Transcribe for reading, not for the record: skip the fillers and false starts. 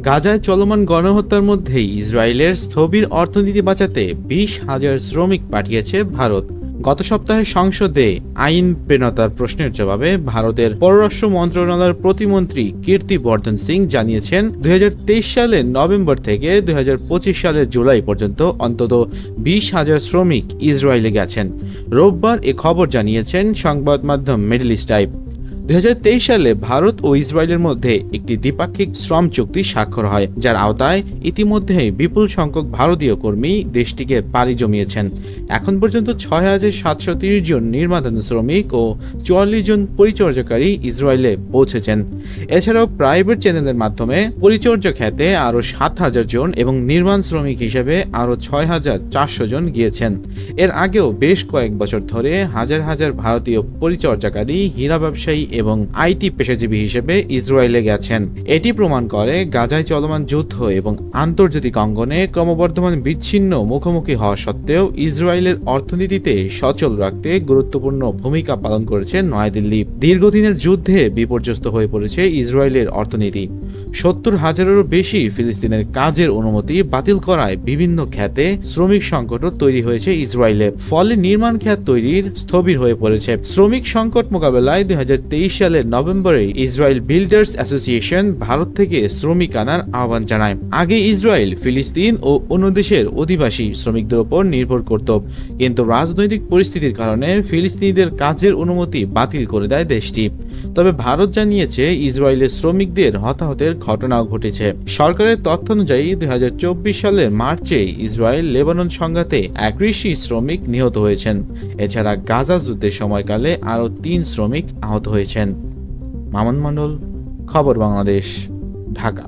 গাজায় চলমান গণহত্যার মধ্যেই ইসরায়েলের স্থবির অর্থনীতি বাঁচাতে 20,000 শ্রমিক পাঠিয়েছে ভারত। গত সপ্তাহে সংসদে আইন প্রণেতার প্রশ্নের জবাবে ভারতের পররাষ্ট্র মন্ত্রণালয়ের প্রতিমন্ত্রী কীর্তি বর্ধন সিং জানিয়েছেন 2023 সালের নভেম্বর থেকে 2025 সালের জুলাই পর্যন্ত অন্তত 20,000 শ্রমিক ইসরায়েলে গেছেন। রোববার এ খবর জানিয়েছেন সংবাদ মাধ্যম মিডল ইস্ট টাইম। 2023 সালে ভারত ও ইসরায়েলের মধ্যে একটি দ্বিপাক্ষিক শ্রম চুক্তি স্বাক্ষর হয়, যার আওতায় ইতিমধ্যে বিপুল সংখ্যক ভারতীয় কর্মী দেশটিকে পাড়ি জমিয়েছেন। এখন পর্যন্ত 6,730 জন নির্মাতাধীন শ্রমিক ও 44 জন পরিচর্যাকারী ইসরায়েলে পৌঁছেছেন। এছাড়াও প্রাইভেট চ্যানেলের মাধ্যমে পরিচর্যা খাতে আরও 7,000 জন এবং নির্মাণ শ্রমিক হিসেবে আরও 6,400 জন গিয়েছেন। এর আগেও বেশ কয়েক বছর ধরে হাজার হাজার ভারতীয় পরিচর্যাকারী, হীরা ব্যবসায়ী এবং আইটি পেশাজীবী হিসেবে ইসরায়েলে গেছেন। এটি প্রমাণ করে গাজায় চলমান যুদ্ধ এবং আন্তর্জাতিক অঙ্গনে ক্রমবর্ধমান বিচ্ছিন্ন মুখোমুখি হওয়া সত্ত্বেও ইসরায়েলের অর্থনীতিতে সচল রাখতে গুরুত্বপূর্ণ ভূমিকা পালন করেছে নয়াদিল্লি। দীর্ঘদিনের যুদ্ধে বিপর্যস্ত হয়ে পড়েছে ইসরায়েলের অর্থনীতি। 70,000-এরও বেশি ফিলিস্তিনের কাজের অনুমতি বাতিল করায় বিভিন্ন খাতে শ্রমিক সংকটও তৈরি হয়েছে ইসরায়েলে। ফলে নির্মাণ খাত তৈরির স্থবির হয়ে পড়েছে। শ্রমিক সংকট মোকাবেলায় 2023 সালের নভেম্বরে ইসরায়েল বিল্ডার্স অ্যাসোসিয়েশন ভারত থেকে শ্রমিক আনার আহ্বান জানায়। আগে ইসরায়েল ফিলিস্তিন ও অন্য দেশের অধিবাসী শ্রমিকদের উপর নির্ভর করত, কিন্তু রাজনৈতিক পরিস্থিতির কারণে ফিলিস্তিনিদের কাজের অনুমতি বাতিল করে দেয় দেশটি। তবে ভারত জানিয়েছে ইসরায়েলের শ্রমিকদের হতাহতের ঘটনাও ঘটেছে। সরকারের তথ্য অনুযায়ী 2024 সালের মার্চে ইসরায়েল লেবানন সংঘাতে 31 শ্রমিক নিহত হয়েছেন। এছাড়া গাজা যুদ্ধের সময়কালে আরও 3 শ্রমিক আহত হয়েছেন। মামুন মণ্ডল, খবর বাংলাদেশ, ঢাকা।